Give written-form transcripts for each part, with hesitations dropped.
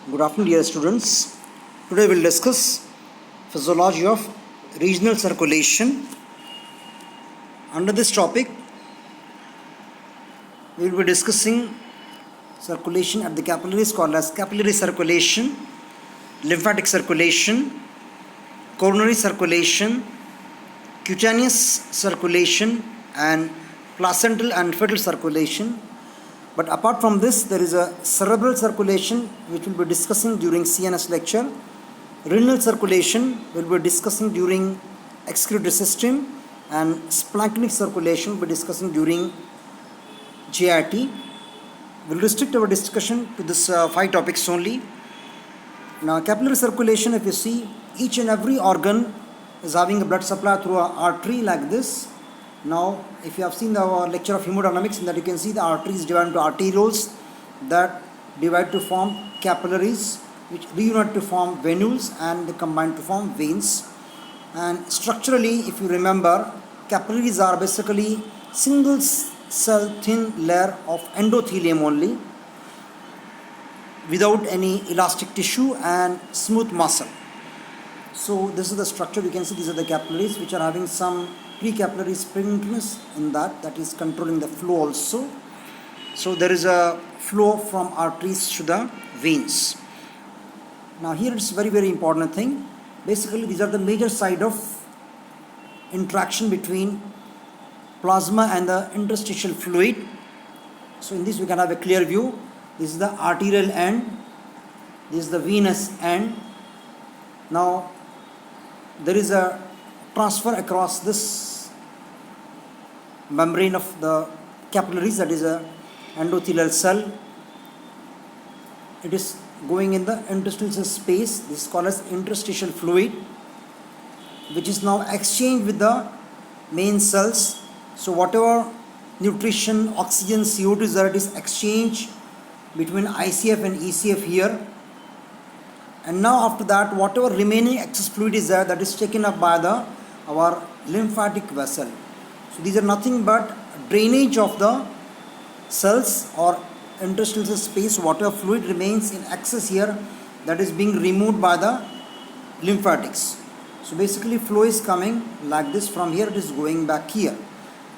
Good afternoon, dear students. Today we'll discuss physiology of regional circulation. Under this topic, we will be discussing circulation at the capillaries called as capillary circulation, lymphatic circulation, coronary circulation, cutaneous circulation, and placental and fetal circulation. But apart from this, there is a cerebral circulation which we'll be discussing during CNS lecture. Renal circulation we'll be discussing during excretory system, and splanchnic circulation we'll be discussing during JIT. We'll restrict our discussion to this 5 topics only. Now, capillary circulation, if you see, each and every organ is having a blood supply through an artery like this. Now, if you have seen our lecture of hemodynamics, in that you can see the arteries divided into arterioles that divide to form capillaries, which reunite to form venules, and they combine to form veins. And structurally, if you remember, capillaries are basically single cell thin layer of endothelium only, without any elastic tissue and smooth muscle. So this is the structure. You can see these are the capillaries which are having some precapillary sprinkless in that is controlling the flow also. So there is a flow from arteries to the veins. Now here it's very important thing. Basically these are the major side of interaction between plasma and the interstitial fluid. So in this we can have a clear view. This is the arterial end, this is the venous end. Now there is a transfer across this membrane of the capillaries, that is a endothelial cell. It is going in the interstitial space. This is called as interstitial fluid, which is now exchanged with the main cells. So whatever nutrition, oxygen, CO2 is there, it is exchanged between ICF and ECF here. And now after that, whatever remaining excess fluid is there, that is taken up by our lymphatic vessel. So these are nothing but drainage of the cells or interstitial space. Whatever fluid remains in excess here, that is being removed by the lymphatics. So basically flow is coming like this from here, it is going back here.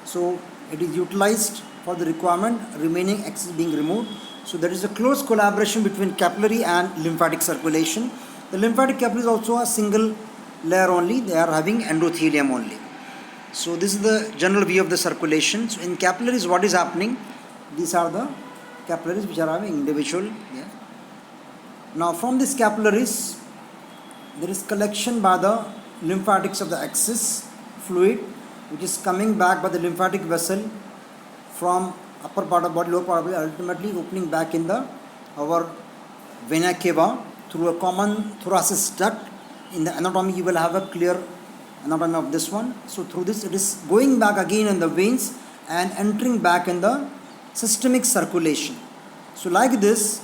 So it is utilized for the requirement, remaining excess being removed. So there is a close collaboration between capillary and lymphatic circulation. The lymphatic capillary is also a single layer only. They are having endothelium only. So this is the general view of the circulation. So in capillaries, what is happening? These are the capillaries which are having individual. Yeah. Now from these capillaries, there is collection by the lymphatics of the excess fluid, which is coming back by the lymphatic vessel from upper part of body, lower part of body, ultimately opening back in our vena cava through a common thoracic duct. In the anatomy, you will have a clear anatomy of this one. So through this, it is going back again in the veins and entering back in the systemic circulation. So like this,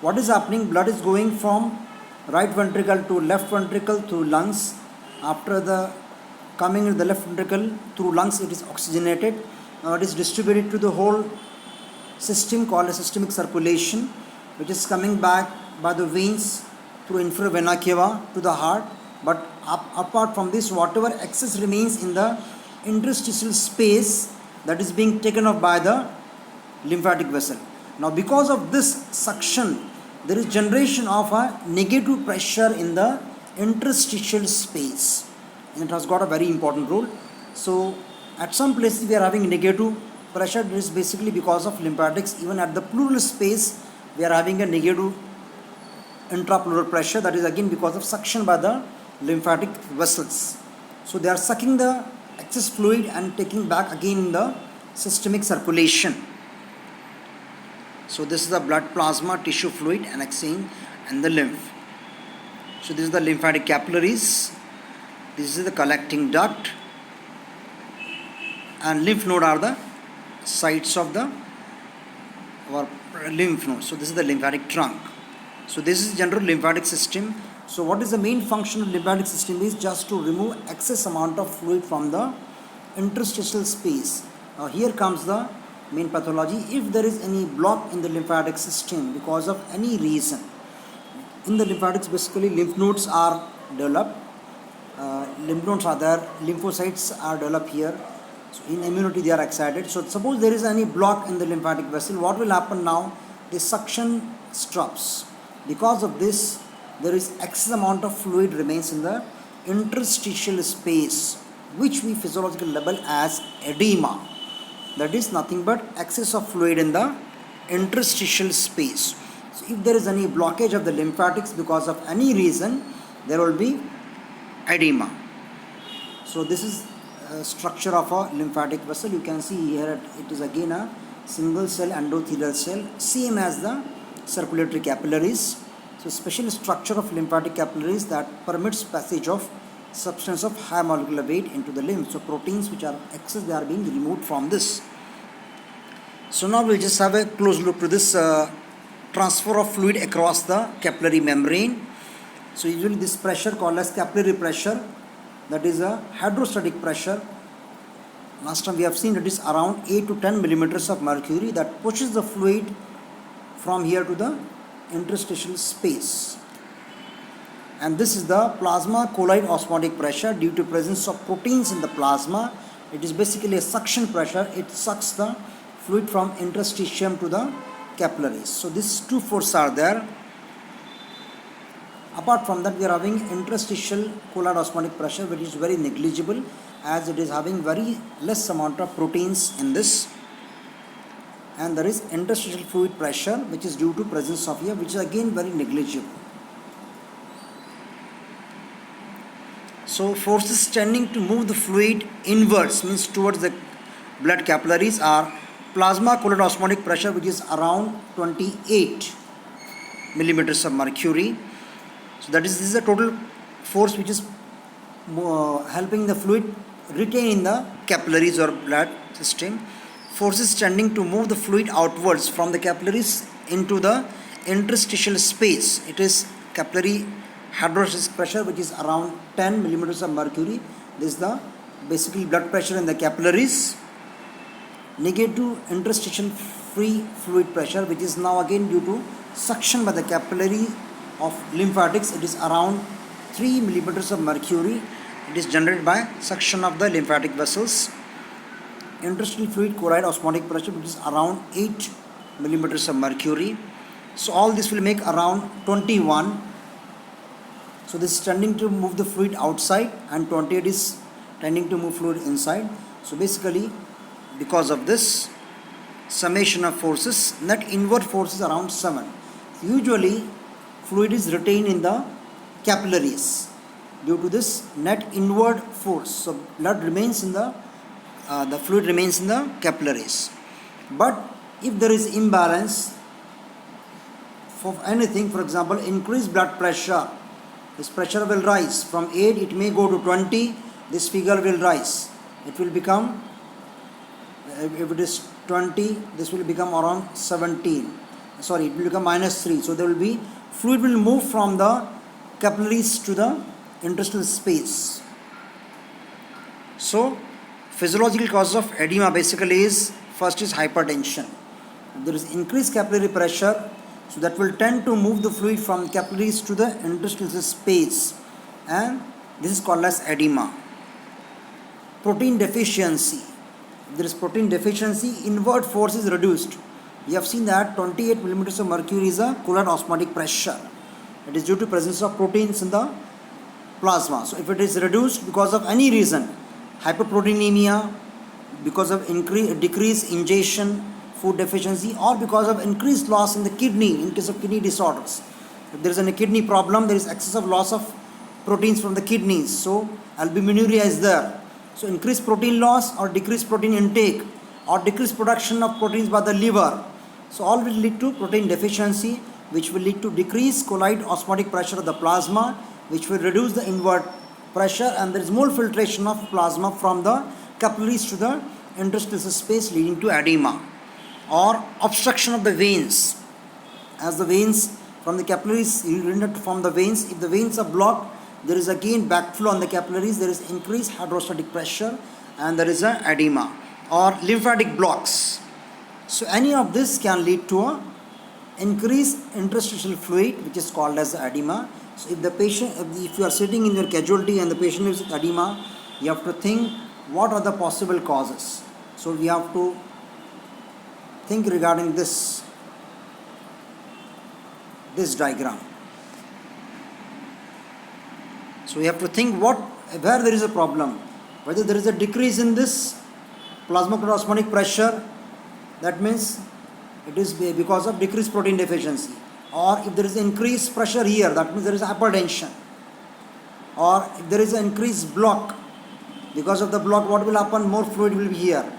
what is happening? Blood is going from right ventricle to left ventricle through lungs. After the coming in the left ventricle through lungs, it is oxygenated. It is distributed to the whole system called a systemic circulation, which is coming back by the veins through inferior vena cava to the heart. But apart from this, whatever excess remains in the interstitial space, that is being taken up by the lymphatic vessel. Now because of this suction, there is generation of a negative pressure in the interstitial space, and it has got a very important role. So at some places we are having negative pressure. This is basically because of lymphatics. Even at the pleural space, we are having a negative intrapleural pressure. That is again because of suction by the lymphatic vessels. So they are sucking the excess fluid and taking back again in the systemic circulation. So this is the blood, plasma, tissue fluid and exchange, and the lymph. So this is the lymphatic capillaries. This is the collecting duct, and lymph node are the sites of our lymph node. So this is the lymphatic trunk. So this is general lymphatic system. So what is the main function of lymphatic system is just to remove excess amount of fluid from the interstitial space. Now here comes the main pathology. If there is any block in the lymphatic system because of any reason, In the lymphatics, basically lymph nodes are developed. Lymph nodes are there, lymphocytes are developed here. So in immunity they are excited. So suppose there is any block in the lymphatic vessel, what will happen now? The suction stops. Because of this, there is excess amount of fluid remains in the interstitial space, which we physiologically label as edema. That is nothing but excess of fluid in the interstitial space. So if there is any blockage of the lymphatics because of any reason, there will be edema. So this is a structure of a lymphatic vessel. You can see here it is again a single cell endothelial cell, same as the circulatory capillaries. So special structure of lymphatic capillaries that permits passage of substance of high molecular weight into the lymph. So proteins which are excess, they are being removed from this. So now we'll just have a close look to this transfer of fluid across the capillary membrane. So usually this pressure called as capillary pressure, that is a hydrostatic pressure. Last time we have seen it is around 8 to 10 millimeters of mercury that pushes the fluid from here to the interstitial space. And this is the plasma colloid osmotic pressure due to presence of proteins in the plasma. It is basically a suction pressure. It sucks the fluid from interstitium to the capillaries. So these two forces are there. Apart from that, we are having interstitial colloid osmotic pressure, which is very negligible as it is having very less amount of proteins in this. And there is interstitial fluid pressure, which is due to presence of here, which is again very negligible. So forces tending to move the fluid inwards, means towards the blood capillaries, are plasma colloid osmotic pressure, which is around 28 millimeters of mercury. So that is, this is a total force which is helping the fluid retain in the capillaries or blood system. Forces tending to move the fluid outwards from the capillaries into the interstitial space. It is capillary hydrostatic pressure, which is around 10 millimeters of mercury. This is the basically blood pressure in the capillaries. Negative interstitial free fluid pressure, which is now again due to suction by the capillary of lymphatics. It is around 3 millimeters of mercury. It is generated by suction of the lymphatic vessels. Interstitial fluid colloid osmotic pressure, which is around 8 millimeters of mercury. So all this will make around 21. So this is tending to move the fluid outside and 28 is tending to move fluid inside. So basically, because of this summation of forces, net inward force is around 7. Usually fluid is retained in the capillaries due to this net inward force. So blood remains in the fluid remains in the capillaries. But if there is imbalance for anything, for example, increased blood pressure, this pressure will rise from 8, it may go to 20, this figure will rise. It will become, if it is 20, this will become around 17. Sorry, it will become -3. So there will be, fluid will move from the capillaries to the interstitial space. So physiological causes of edema basically is, first is hypertension. If there is increased capillary pressure, so that will tend to move the fluid from capillaries to the interstitial space, and this is called as edema. Protein deficiency. If there is protein deficiency, inward force is reduced. We have seen that 28 millimeters of mercury is a colloid osmotic pressure. It is due to presence of proteins in the plasma. So if it is reduced because of any reason, hyperproteinemia, because of decreased ingestion, food deficiency, or because of increased loss in the kidney, in case of kidney disorders. If there is a kidney problem, there is excessive loss of proteins from the kidneys. So albuminuria is there. So increased protein loss or decreased protein intake or decreased production of proteins by the liver. So all will lead to protein deficiency, which will lead to decreased colloid osmotic pressure of the plasma, which will reduce the inward pressure, and there is more filtration of plasma from the capillaries to the interstitial space, leading to edema. Or obstruction of the veins. As the veins from the capillaries urinate from the veins, if the veins are blocked, there is again backflow on the capillaries, there is increased hydrostatic pressure, and there is an edema. Or lymphatic blocks. So any of this can lead to a increase interstitial fluid, which is called as edema. So if the patient, if you are sitting in your casualty and the patient is with edema, you have to think what are the possible causes. So we have to think regarding this diagram. So we have to think where there is a problem, whether there is a decrease in this plasmaosmotic pressure, that means it is because of decreased protein deficiency, or if there is increased pressure here, that means there is hypertension, or if there is an increased block, because of the block what will happen, more fluid will be here.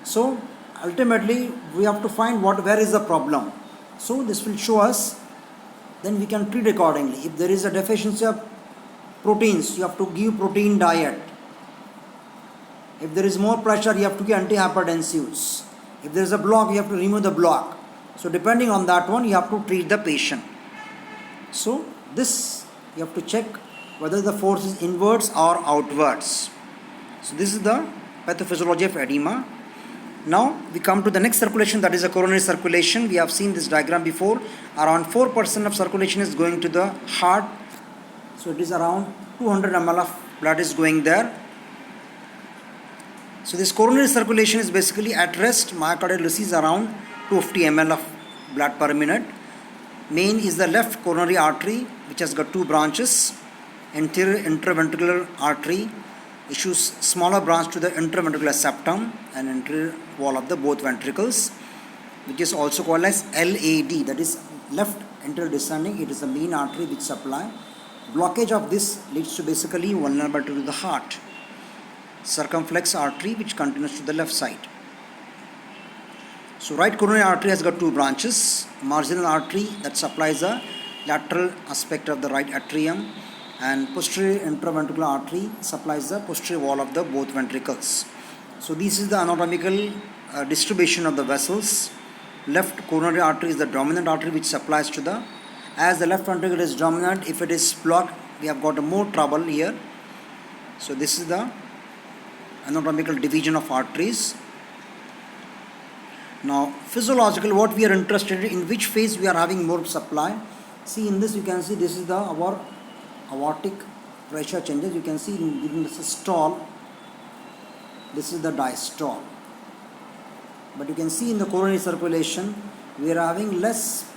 So ultimately we have to find where is the problem. So this will show us, then we can treat accordingly. If there is a deficiency of proteins, you have to give protein diet. If there is more pressure, you have to give antihypertensives. If there is a block, you have to remove the block. So depending on that one, you have to treat the patient. So this you have to check whether the force is inwards or outwards. So this is the pathophysiology of edema. Now we come to the next circulation, that is a coronary circulation. We have seen this diagram before. Around 4% of circulation is going to the heart. So it is around 200 ml of blood is going there. So this coronary circulation is basically at rest. Myocardial receives around 250 ml of blood per minute. Main is the left coronary artery, which has got two branches. Anterior interventricular artery issues smaller branch to the interventricular septum and anterior wall of the both ventricles, which is also called as LAD, that is left anterior descending. It is the main artery which supply. Blockage of this leads to basically vulnerability to the heart. Circumflex artery, which continues to the left side. So right coronary artery has got two branches. Marginal artery that supplies the lateral aspect of the right atrium, and posterior interventricular artery supplies the posterior wall of the both ventricles. So this is the anatomical distribution of the vessels. Left coronary artery is the dominant artery which supplies to the, as the left ventricle is dominant, if it is blocked, we have got more trouble here. So this is the anatomical division of arteries. Now physiological, what we are interested in which phase we are having more supply. See in this you can see this is our aortic pressure changes. You can see during the systole, this is the diastole. But you can see in the coronary circulation we are having less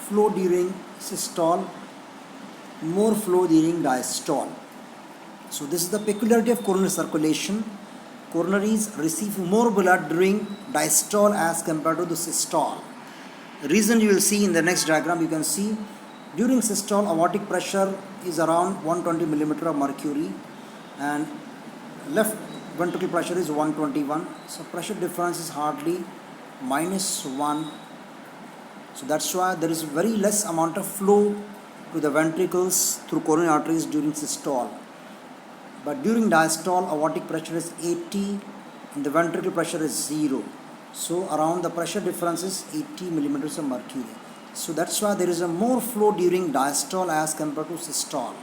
flow during systole, more flow during diastole. So this is the peculiarity of coronary circulation. Coronaries receive more blood during diastole as compared to the systole. The reason you will see in the next diagram, you can see during systole aortic pressure is around 120 millimeter of mercury and left ventricular pressure is 121. So pressure difference is hardly -1. So that's why there is very less amount of flow to the ventricles through coronary arteries during systole. But during diastole, aortic pressure is 80 and the ventricular pressure is 0. So around the pressure difference is 80 millimeters of mercury. So that's why there is a more flow during diastole as compared to systole,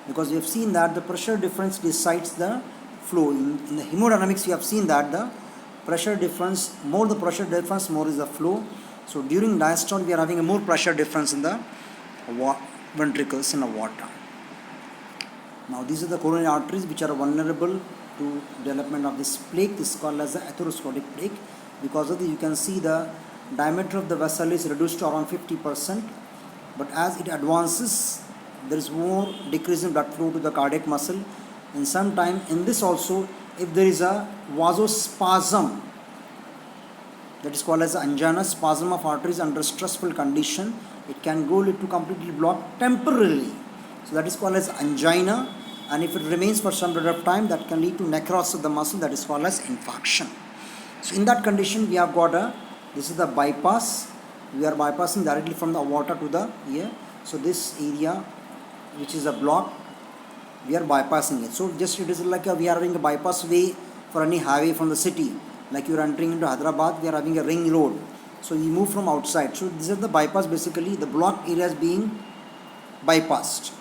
because we have seen that the pressure difference decides the flow. In the hemodynamics we have seen that the pressure difference, more the pressure difference, more is the flow. So during diastole we are having a more pressure difference in the ventricles and aorta. Now these are the coronary arteries which are vulnerable to development of this plaque. This is called as the atherosclerotic plaque. Because of this, you can see the diameter of the vessel is reduced to around 50%, but as it advances there is more decrease in blood flow to the cardiac muscle, and sometime in this also if there is a vasospasm, that is called as angina, spasm of arteries under stressful condition, it can go to completely block temporarily. So that is called as angina, and if it remains for some period of time, that can lead to necrosis of the muscle, that is called as infarction. So in that condition we have got this is the bypass. We are bypassing directly from the aorta to the ear. So this area which is a block, we are bypassing it. So just it is like we are having a bypass way for any highway from the city. Like you are entering into Hyderabad, we are having a ring road. So you move from outside. So this is the bypass, basically the block area is being bypassed.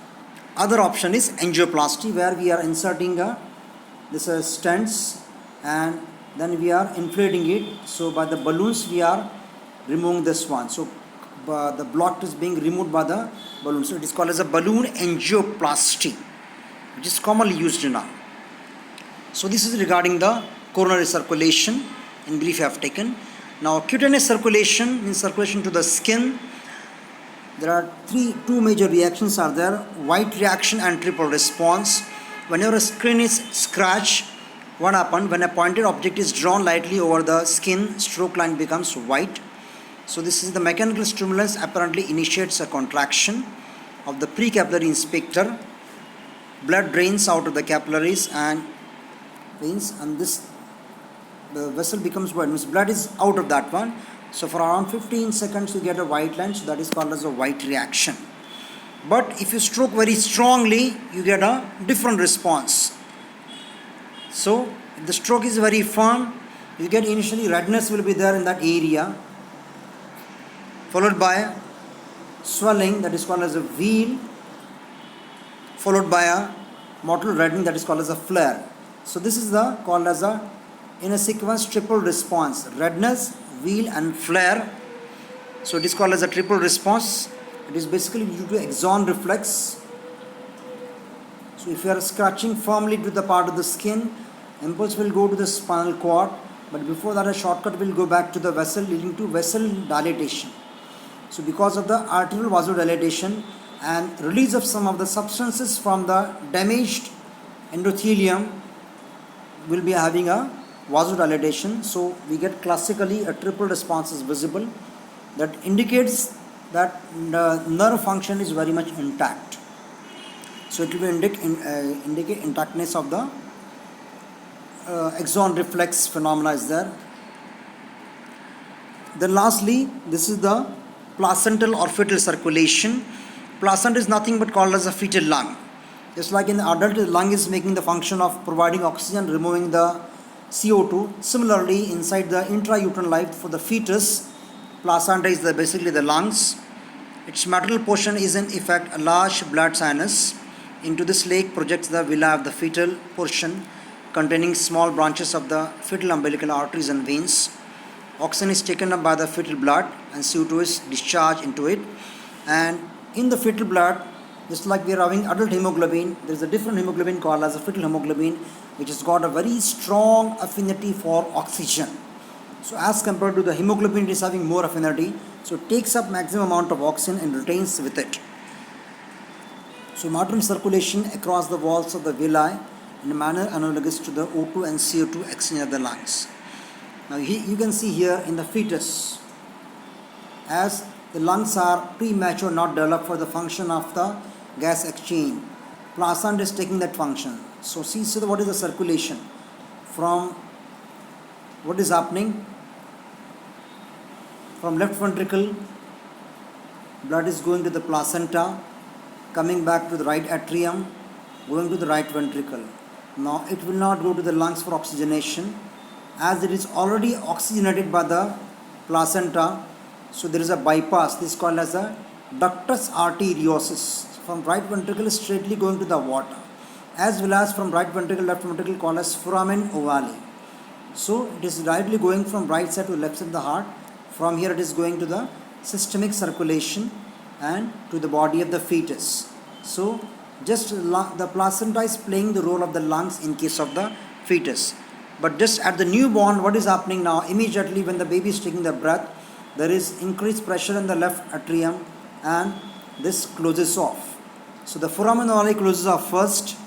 Other option is angioplasty, where we are inserting this stents and then we are inflating it. So by the balloons we are removing this one. So the block is being removed by the balloon. So it is called as a balloon angioplasty, which is commonly used now. So this is regarding the coronary circulation. In brief, I have taken. Now cutaneous circulation means circulation to the skin. There are two major reactions are there: white reaction and triple response. Whenever a skin is scratched, what happens when a pointed object is drawn lightly over the skin, stroke line becomes white. So this is the mechanical stimulus apparently initiates a contraction of the precapillary sphincter. Blood drains out of the capillaries and veins, and the vessel becomes white. Means blood is out of that one. So for around 15 seconds you get a white line, so that is called as a white reaction. But if you stroke very strongly, you get a different response. So if the stroke is very firm, you get initially redness will be there in that area, followed by swelling, that is called as a wheal, followed by a mottled reddening, that is called as a flare. So this is called as a, in a sequence, triple response: redness, wheal and flare. So it is called as a triple response. It is basically due to axon reflex. So if you are scratching firmly to the part of the skin, impulse will go to the spinal cord, but before that a shortcut will go back to the vessel, leading to vessel dilatation. So because of the arterial vasodilatation and release of some of the substances from the damaged endothelium, will be having a vasodilatation. So we get classically a triple response is visible. That indicates that the nerve function is very much intact. So it will indicate intactness of the axon reflex phenomena is there. Then lastly, this is the placental or fetal circulation. Placenta is nothing but called as a fetal lung. Just like in the adult, the lung is making the function of providing oxygen, removing the CO2. Similarly, inside the intrauterine life for the fetus, placenta is basically the lungs. Its material portion is in effect a large blood sinus. Into this lake projects the villi of the fetal portion, containing small branches of the fetal umbilical arteries and veins. Oxygen is taken up by the fetal blood and CO2 is discharged into it. And in the fetal blood, just like we are having adult hemoglobin, there is a different hemoglobin called as a fetal hemoglobin, which has got a very strong affinity for oxygen. So as compared to the hemoglobin, it is having more affinity. So it takes up maximum amount of oxygen and retains with it. So maternal circulation across the walls of the villi in a manner analogous to the O2 and CO2 exchange of the lungs. Now you can see here in the fetus, as the lungs are premature, not developed for the function of the gas exchange, placenta is taking that function. So see what is the circulation from, what is happening from left ventricle, blood is going to the placenta, coming back to the right atrium, going to the right ventricle. Now it will not go to the lungs for oxygenation, as it is already oxygenated by the placenta. So there is a bypass. This is called as a ductus arteriosus. From right ventricle straightly going to the water, as well as from right ventricle, left ventricle, called as foramen ovale. So it is rightly going from right side to left side of the heart. From here it is going to the systemic circulation and to the body of the fetus. So just the placenta is playing the role of the lungs in case of the fetus. But just at the newborn, what is happening now? Immediately when the baby is taking the breath, there is increased pressure in the left atrium and this closes off. So the foramen ovale closes off first,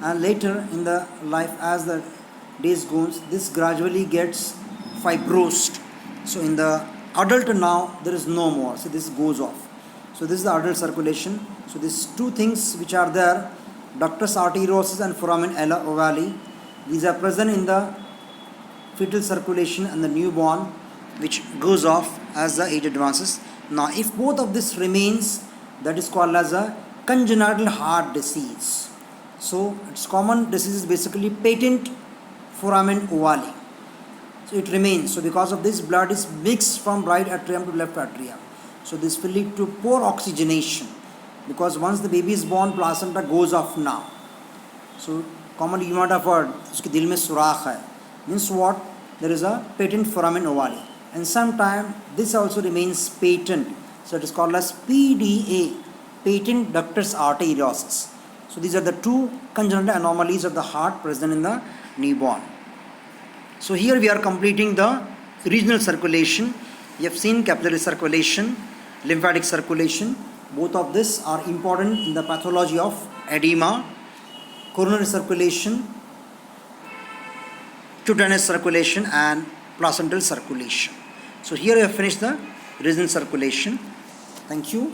and later in the life, as the days goes, this gradually gets fibrosed. So in the adult now, there is no more. So this goes off. So this is the adult circulation. So these two things which are there, ductus arteriosus and foramen ovale, these are present in the fetal circulation and the newborn, which goes off as the age advances. Now if both of this remains, that is called as a congenital heart disease. So its common disease is basically patent foramen ovale. So it remains. So because of this, blood is mixed from right atrium to left atrium. So this will lead to poor oxygenation, because once the baby is born, placenta goes off now. So commonly you might have heard, uske dil mein surakh hai. Means what? There is a patent foramen ovale. And sometimes this also remains patent. So it is called as PDA, patent ductus arteriosus. So these are the two congenital anomalies of the heart present in the newborn. So here we are completing the regional circulation. You have seen capillary circulation, lymphatic circulation. Both of this are important in the pathology of edema, coronary circulation, cutaneous circulation and placental circulation. So here I have finished the regional circulation. Thank you.